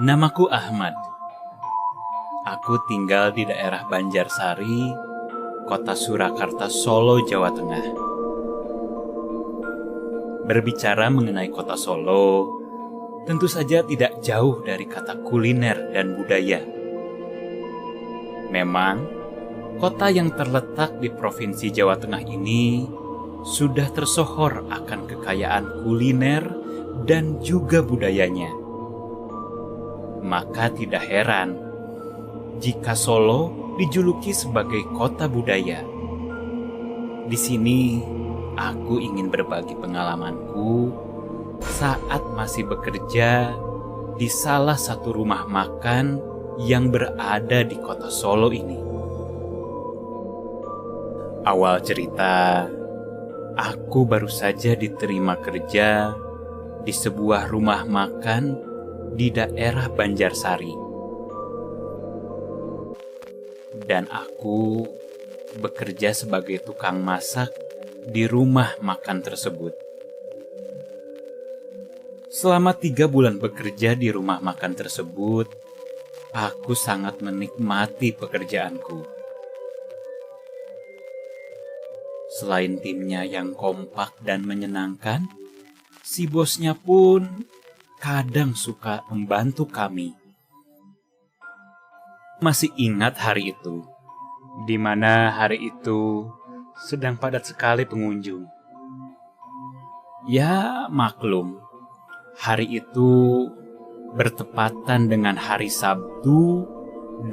Namaku Ahmad. Aku tinggal di daerah Banjarsari, Kota Surakarta, Solo, Jawa Tengah. Berbicara mengenai Kota Solo, tentu saja tidak jauh dari kata kuliner dan budaya. Memang, kota yang terletak di Provinsi Jawa Tengah ini sudah tersohor akan kekayaan kuliner dan juga budayanya. Maka tidak heran jika Solo dijuluki sebagai kota budaya. Di sini aku ingin berbagi pengalamanku saat masih bekerja di salah satu rumah makan yang berada di kota Solo ini. Awal cerita, aku baru saja diterima kerja di sebuah rumah makan di daerah Banjarsari. Dan aku bekerja sebagai tukang masak di rumah makan tersebut. Selama 3 bulan bekerja di rumah makan tersebut, aku sangat menikmati pekerjaanku. Selain timnya yang kompak dan menyenangkan, si bosnya pun kadang suka membantu kami. Masih ingat hari itu, di mana hari itu sedang padat sekali pengunjung. Ya maklum, hari itu bertepatan dengan hari Sabtu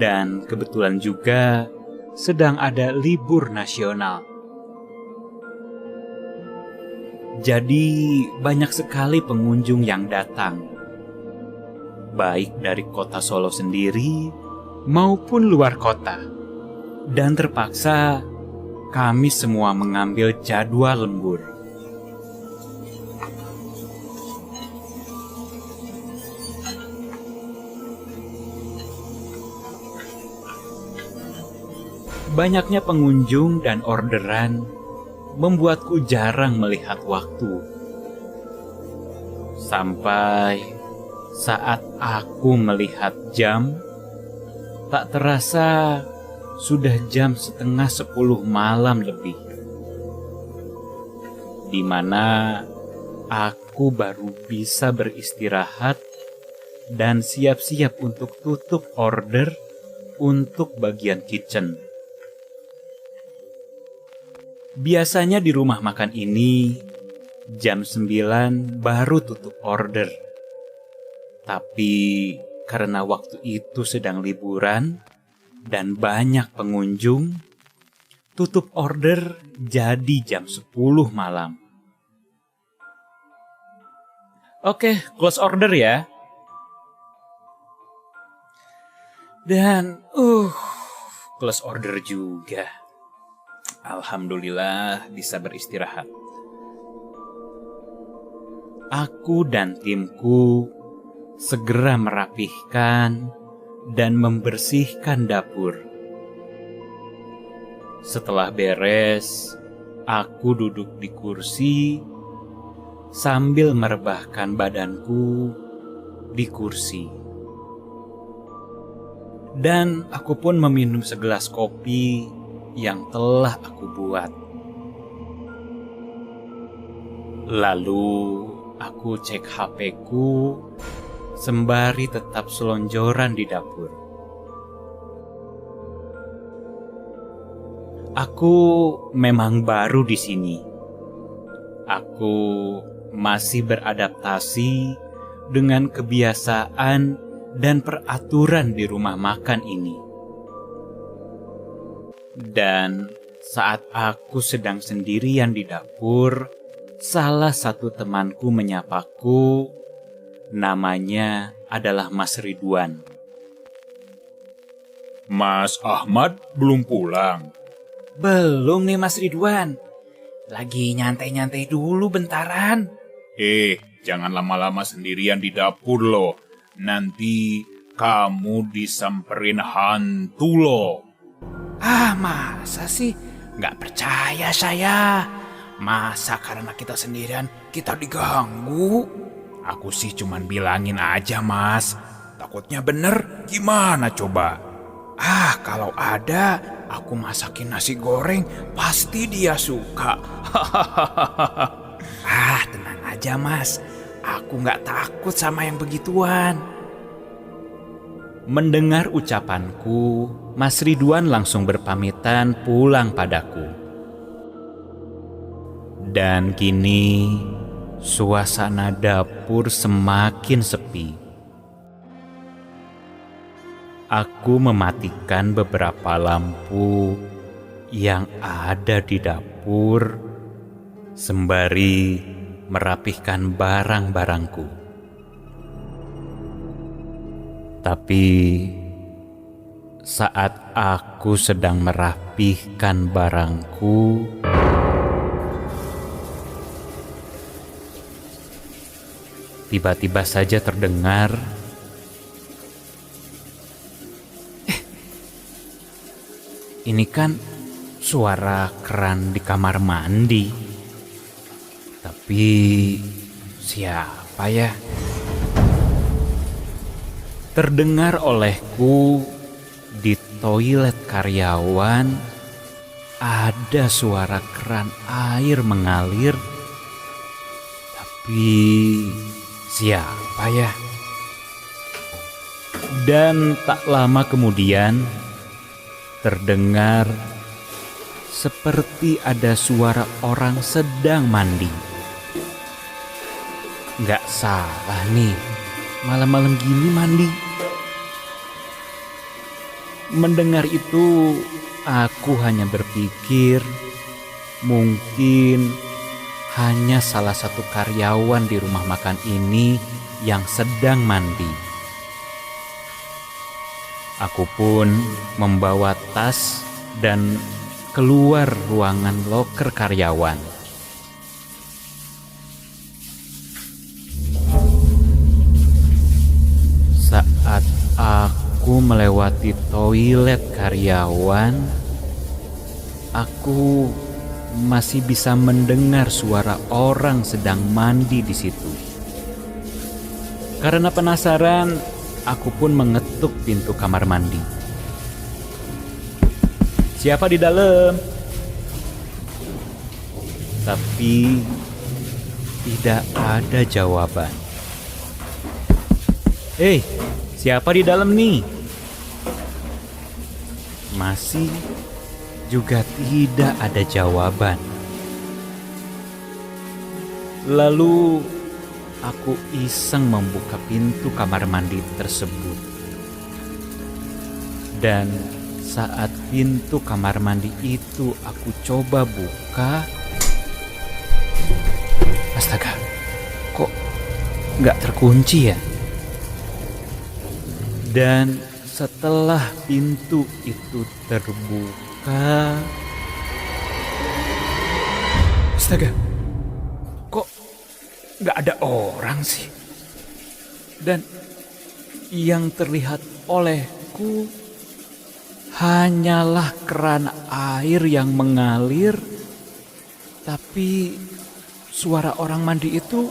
dan kebetulan juga sedang ada libur nasional. Jadi banyak sekali pengunjung yang datang, baik dari kota Solo sendiri maupun luar kota. Dan terpaksa kami semua mengambil jadwal lembur. Banyaknya pengunjung dan orderan membuatku jarang melihat waktu. Sampai saat aku melihat jam, tak terasa sudah jam 9:30 malam lebih. Di mana aku baru bisa beristirahat dan siap-siap untuk tutup order untuk bagian kitchen. Biasanya di rumah makan ini, jam 9 baru tutup order. Tapi karena waktu itu sedang liburan dan banyak pengunjung, tutup order jadi jam 10 malam. Oke, close order ya. Dan close order juga. Alhamdulillah bisa beristirahat. Aku dan timku segera merapihkan dan membersihkan dapur. Setelah beres, aku duduk di kursi sambil merebahkan badanku di kursi. Dan aku pun meminum segelas kopi yang telah aku buat. Lalu aku cek HP-ku sembari tetap selonjoran di dapur. Aku memang baru di sini. Aku masih beradaptasi dengan kebiasaan dan peraturan di rumah makan ini. Dan saat aku sedang sendirian di dapur, salah satu temanku menyapaku. Namanya adalah Mas Ridwan. Mas Ahmad belum pulang? Belum nih Mas Ridwan. Lagi nyantai-nyantai dulu bentaran. Jangan lama-lama sendirian di dapur loh. Nanti kamu disamperin hantu loh. Masa sih? Nggak percaya saya. Masa karena kita sendirian kita diganggu? Aku sih cuman bilangin aja mas. Takutnya bener, gimana coba? Kalau ada, aku masakin nasi goreng, pasti dia suka. Tenang aja mas, aku gak takut sama yang begituan. Mendengar ucapanku, Mas Ridwan langsung berpamitan pulang padaku. Dan kini suasana dapur semakin sepi. Aku mematikan beberapa lampu yang ada di dapur sembari merapihkan barang-barangku. Tapi saat aku sedang merapihkan barangku, tiba-tiba saja terdengar ini kan suara keran di kamar mandi. Tapi siapa ya? Terdengar olehku di toilet karyawan ada suara keran air mengalir. Tapi siapa ya? Dan tak lama kemudian terdengar seperti ada suara orang sedang mandi. Nggak salah nih, malam-malam gini mandi. Mendengar itu, aku hanya berpikir mungkin hanya salah satu karyawan di rumah makan ini yang sedang mandi. Aku pun membawa tas dan keluar ruangan loker karyawan. Saat aku melewati toilet karyawan, aku masih bisa mendengar suara orang sedang mandi di situ. Karena penasaran, aku pun mengetuk pintu kamar mandi. Siapa di dalam? Tapi tidak ada jawaban. Hei, siapa di dalam nih? Masih juga tidak ada jawaban. Lalu aku iseng membuka pintu kamar mandi tersebut. Dan saat pintu kamar mandi itu aku coba buka, astaga, kok nggak terkunci ya? Dan setelah pintu itu terbuka, astaga, kok nggak ada orang sih? Dan yang terlihat olehku hanyalah keran air yang mengalir, tapi suara orang mandi itu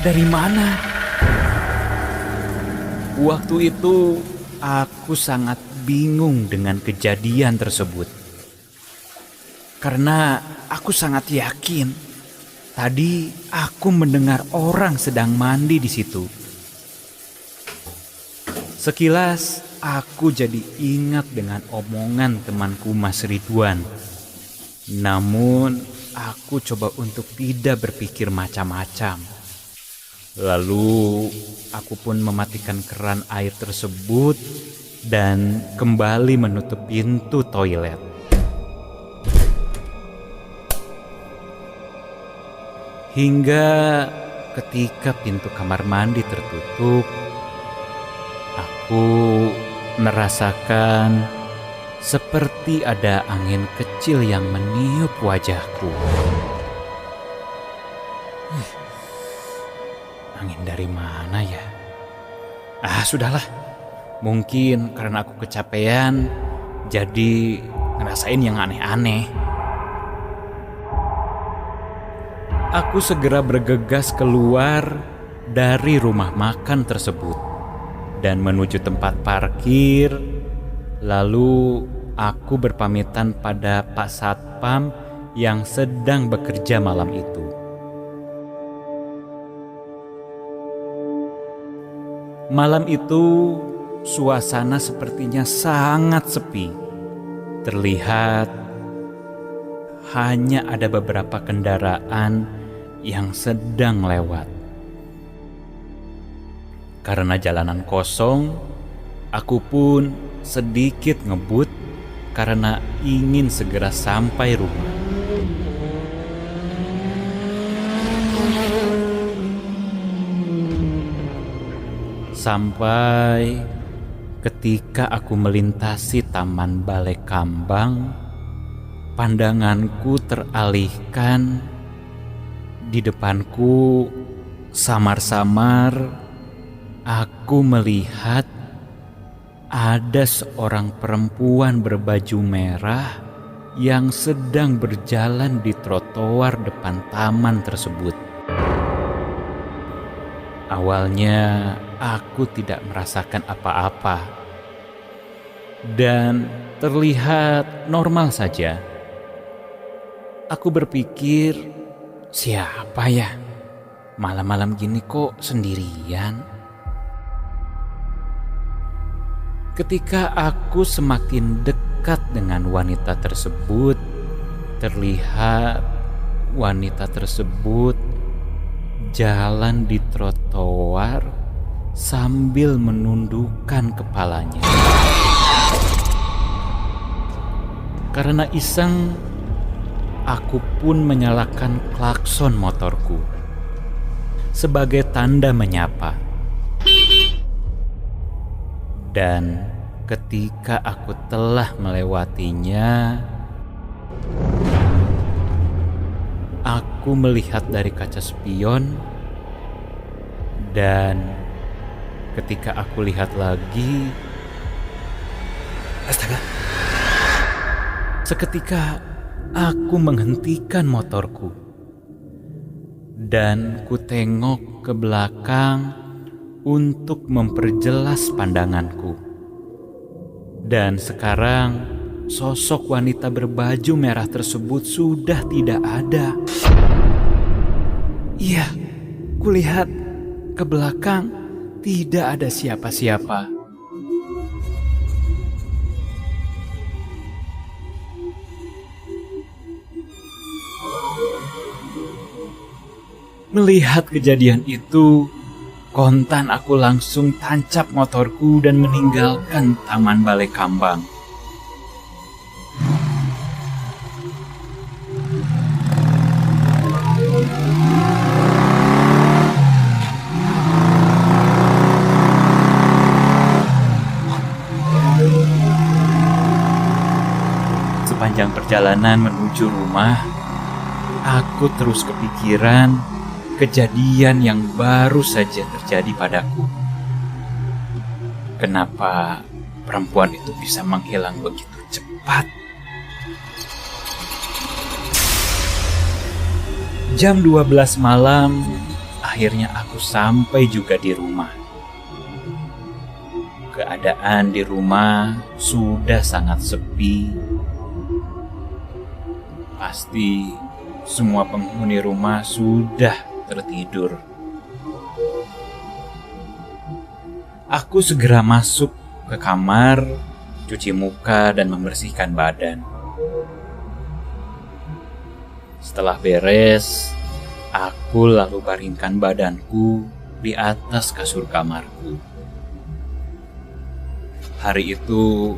dari mana? Waktu itu aku sangat bingung dengan kejadian tersebut. Karena aku sangat yakin tadi aku mendengar orang sedang mandi di situ. Sekilas aku jadi ingat dengan omongan temanku Mas Ridwan. Namun aku coba untuk tidak berpikir macam-macam. Lalu aku pun mematikan keran air tersebut dan kembali menutup pintu toilet. Hingga ketika pintu kamar mandi tertutup, aku merasakan seperti ada angin kecil yang meniup wajahku. Angin dari mana ya? Sudahlah. Mungkin karena aku kecapean, jadi ngerasain yang aneh-aneh. Aku segera bergegas keluar dari rumah makan tersebut dan menuju tempat parkir. Lalu aku berpamitan pada Pak Satpam yang sedang bekerja malam itu. Malam itu suasana sepertinya sangat sepi. Terlihat hanya ada beberapa kendaraan yang sedang lewat. Karena jalanan kosong, aku pun sedikit ngebut karena ingin segera sampai rumah. Sampai ketika aku melintasi Taman Balai Kambang, pandanganku teralihkan. Di depanku samar-samar aku melihat ada seorang perempuan berbaju merah yang sedang berjalan di trotoar depan taman tersebut. Awalnya aku tidak merasakan apa-apa dan terlihat normal saja. Aku berpikir, siapa ya? Malam-malam gini kok sendirian? Ketika aku semakin dekat dengan wanita tersebut, terlihat wanita tersebut jalan di trotoar sambil menundukkan kepalanya. Karena iseng, aku pun menyalakan klakson motorku sebagai tanda menyapa. Dan ketika aku telah melewatinya, aku melihat dari kaca spion, dan ketika aku lihat lagi, astaga! Seketika aku menghentikan motorku dan ku tengok ke belakang untuk memperjelas pandanganku. Dan sekarang sosok wanita berbaju merah tersebut sudah tidak ada. Iya, kulihat ke belakang tidak ada siapa-siapa. Melihat kejadian itu, kontan aku langsung tancap motorku dan meninggalkan Taman Balai Kambang. Sepanjang perjalanan menuju rumah, aku terus kepikiran kejadian yang baru saja terjadi padaku. Kenapa perempuan itu bisa menghilang begitu cepat? Jam 12 malam, akhirnya aku sampai juga di rumah. Keadaan di rumah sudah sangat sepi. Pasti semua penghuni rumah sudah tertidur. Aku segera masuk ke kamar, cuci muka dan membersihkan badan. Setelah beres, aku lalu baringkan badanku di atas kasur kamarku. Hari itu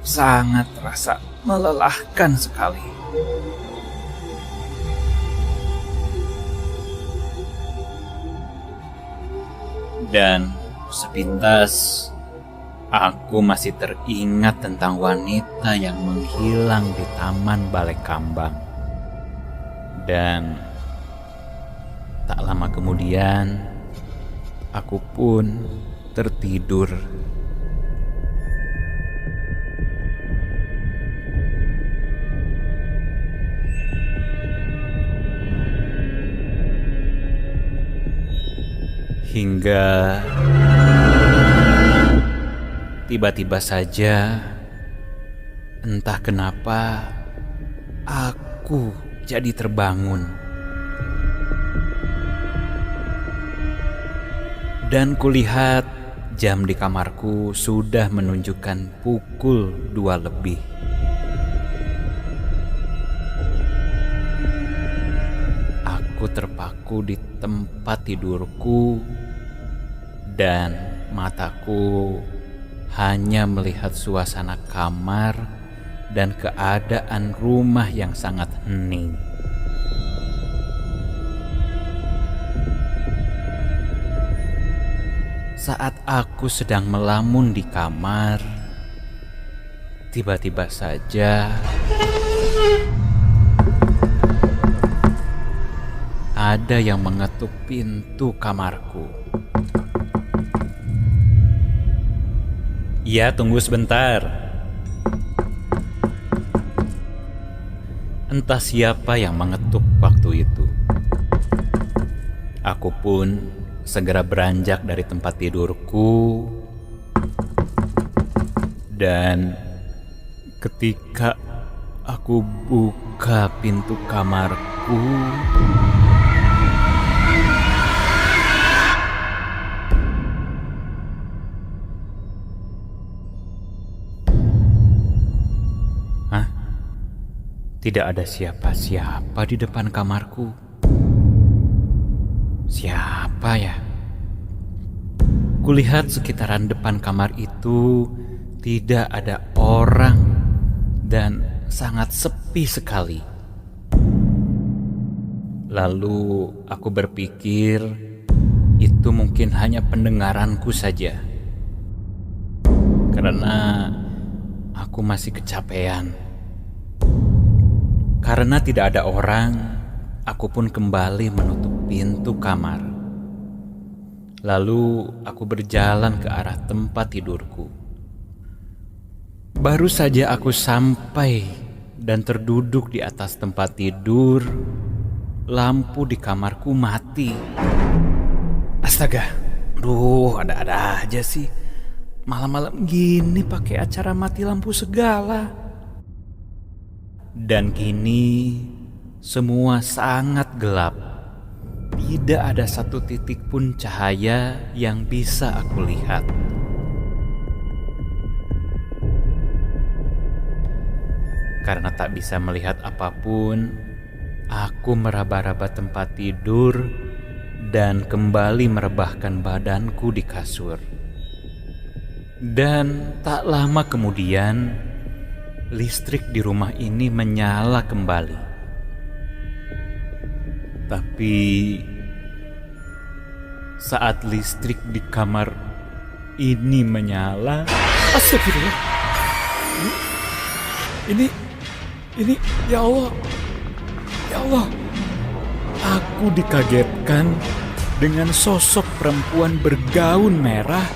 sangat terasa melelahkan sekali. Dan sepintas aku masih teringat tentang wanita yang menghilang di Taman Balai Kambang. Dan tak lama kemudian aku pun tertidur. Hingga tiba-tiba saja, entah kenapa, aku jadi terbangun. Dan kulihat jam di kamarku sudah menunjukkan pukul 2 lebih. Aku terpaku di tempat tidurku dan mataku hanya melihat suasana kamar dan keadaan rumah yang sangat hening. Saat aku sedang melamun di kamar, tiba-tiba saja ada yang mengetuk pintu kamarku. "Ya, tunggu sebentar." Entah siapa yang mengetuk waktu itu. Aku pun segera beranjak dari tempat tidurku, dan ketika aku buka pintu kamarku, tidak ada siapa-siapa di depan kamarku. Siapa ya? Kulihat sekitaran depan kamar itu tidak ada orang dan sangat sepi sekali. Lalu aku berpikir itu mungkin hanya pendengaranku saja, karena aku masih kecapean. Karena tidak ada orang, aku pun kembali menutup pintu kamar. Lalu aku berjalan ke arah tempat tidurku. Baru saja aku sampai dan terduduk di atas tempat tidur, lampu di kamarku mati. Astaga, ada-ada aja sih. Malam-malam gini pakai acara mati lampu segala. Dan kini semua sangat gelap. Tidak ada satu titik pun cahaya yang bisa aku lihat. Karena tak bisa melihat apapun, aku meraba-raba tempat tidur dan kembali merebahkan badanku di kasur. Dan tak lama kemudian, listrik di rumah ini menyala kembali. Tapi saat listrik di kamar ini menyala, astagfirullah. Ini ya Allah. Ya Allah. Aku dikagetkan dengan sosok perempuan bergaun merah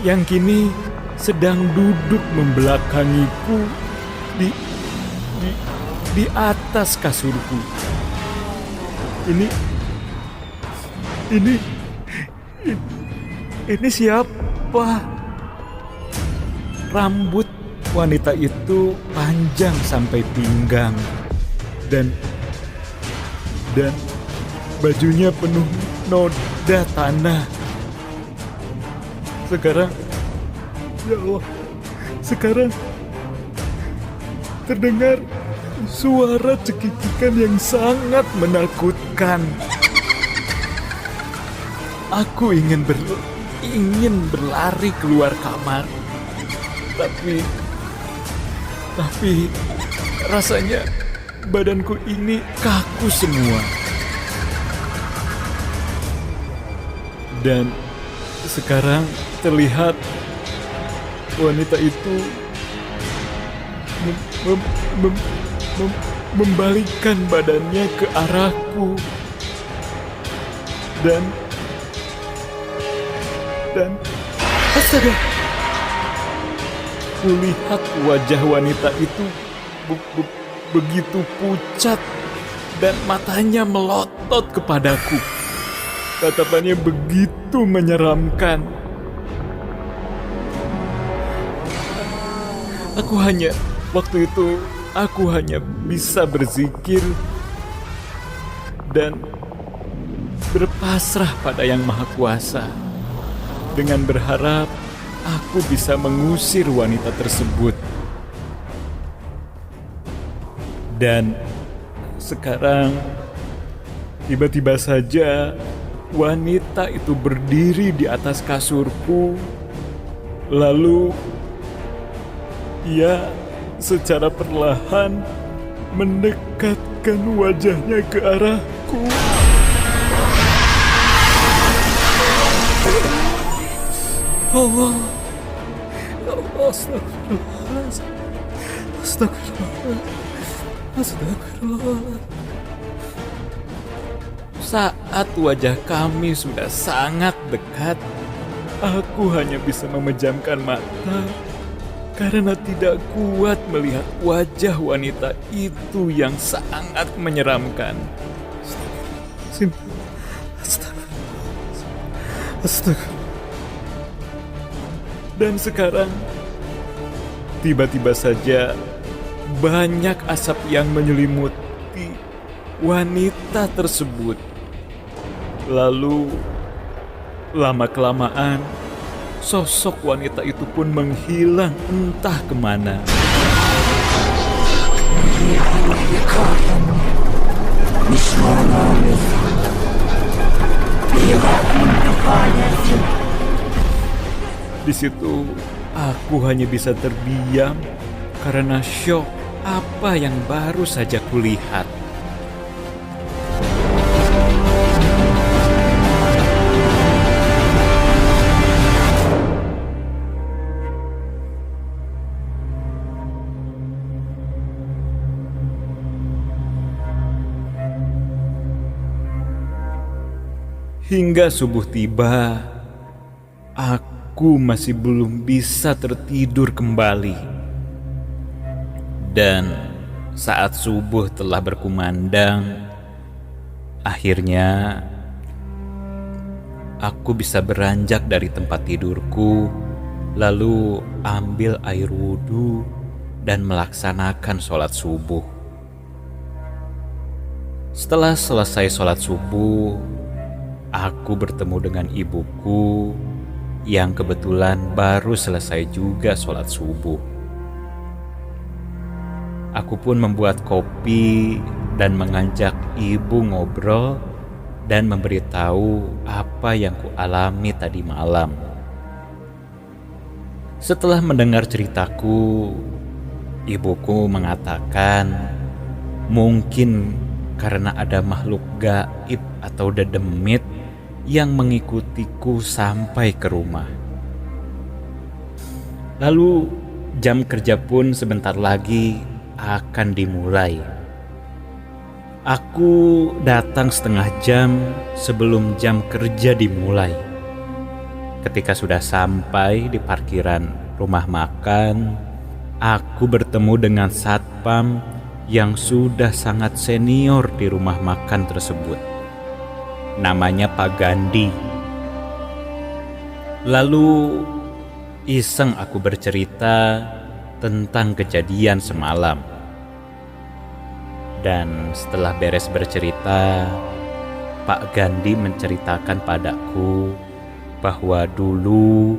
yang kini sedang duduk membelakangiku di atas kasurku. Ini siapa? Rambut wanita itu panjang sampai pinggang dan bajunya penuh noda tanah. Sekarang, ya Allah, sekarang terdengar suara cekikikan yang sangat menakutkan. Aku ingin berlari keluar kamar, tapi rasanya badanku ini kaku semua. Dan sekarang terlihat wanita itu membalikkan badannya ke arahku dan astaga, kulihat wajah wanita itu begitu pucat dan matanya melotot kepadaku. Tatapannya begitu menyeramkan. Waktu itu aku hanya bisa berzikir dan berpasrah pada Yang Maha Kuasa dengan berharap aku bisa mengusir wanita tersebut. Dan sekarang tiba-tiba saja wanita itu berdiri di atas kasurku, lalu ia secara perlahan mendekatkan wajahnya ke arahku. Allah, astagfirullah. Saat wajah kami sudah sangat dekat, aku hanya bisa memejamkan mata karena tidak kuat melihat wajah wanita itu yang sangat menyeramkan. Astagfirullah. Dan sekarang, tiba-tiba saja banyak asap yang menyelimuti wanita tersebut. Lalu, lama-kelamaan, sosok wanita itu pun menghilang entah kemana. Di situ, aku hanya bisa terdiam karena syok apa yang baru saja kulihat. Hingga subuh tiba, aku masih belum bisa tertidur kembali. Dan saat subuh telah berkumandang, akhirnya aku bisa beranjak dari tempat tidurku, lalu ambil air wudhu dan melaksanakan sholat subuh. Setelah selesai sholat subuh, aku bertemu dengan ibuku yang kebetulan baru selesai juga sholat subuh. Aku pun membuat kopi dan mengajak ibu ngobrol dan memberitahu apa yang kualami tadi malam. Setelah mendengar ceritaku, ibuku mengatakan mungkin karena ada makhluk gaib atau dedemit yang mengikutiku sampai ke rumah. Lalu jam kerja pun sebentar lagi akan dimulai. Aku datang setengah jam sebelum jam kerja dimulai. Ketika sudah sampai di parkiran rumah makan, aku bertemu dengan satpam yang sudah sangat senior di rumah makan tersebut. Namanya Pak Gandhi. Lalu iseng aku bercerita tentang kejadian semalam. Dan setelah beres bercerita, Pak Gandhi menceritakan padaku bahwa dulu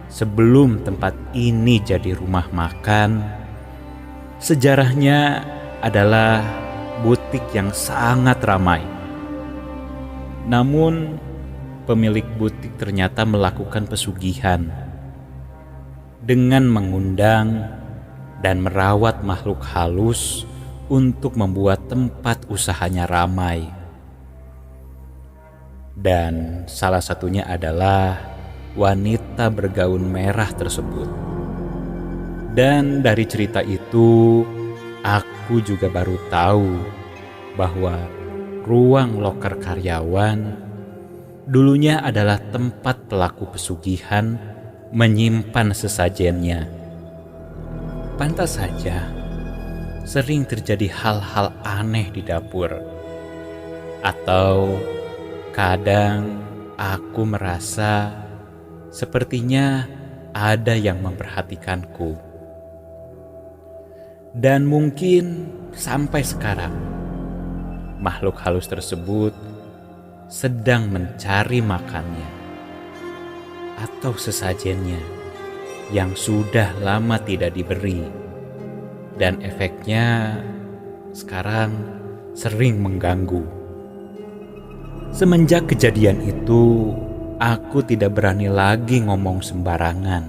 sebelum tempat ini jadi rumah makan, sejarahnya adalah butik yang sangat ramai. Namun pemilik butik ternyata melakukan pesugihan dengan mengundang dan merawat makhluk halus untuk membuat tempat usahanya ramai. Dan salah satunya adalah wanita bergaun merah tersebut. Dan dari cerita itu, aku juga baru tahu bahwa ruang loker karyawan dulunya adalah tempat pelaku pesugihan menyimpan sesajennya. Pantas saja sering terjadi hal-hal aneh di dapur, atau kadang aku merasa sepertinya ada yang memperhatikanku. Dan mungkin sampai sekarang, makhluk halus tersebut sedang mencari makannya atau sesajennya yang sudah lama tidak diberi, dan efeknya sekarang sering mengganggu. Semenjak kejadian itu, aku tidak berani lagi ngomong sembarangan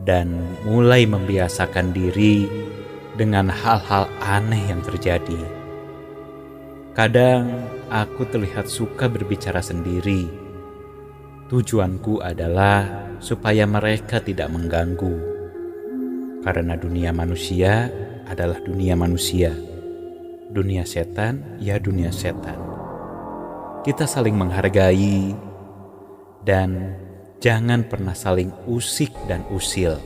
dan mulai membiasakan diri dengan hal-hal aneh yang terjadi. Kadang aku terlihat suka berbicara sendiri. Tujuanku adalah supaya mereka tidak mengganggu. Karena dunia manusia adalah dunia manusia. Dunia setan ya dunia setan. Kita saling menghargai dan jangan pernah saling usik dan usil.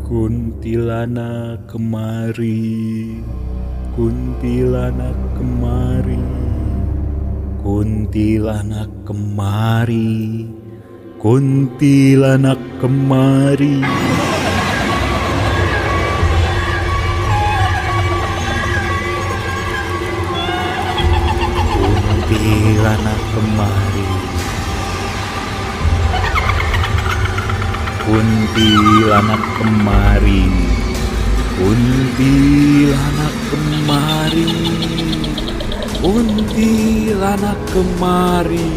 Kuntilanak kemari, kuntilanak kemari, kuntilanak kemari, kuntilanak kemari. Kuntilanak kemari, kuntilanak kemari, kuntilanak kemari, kuntilanak kemari.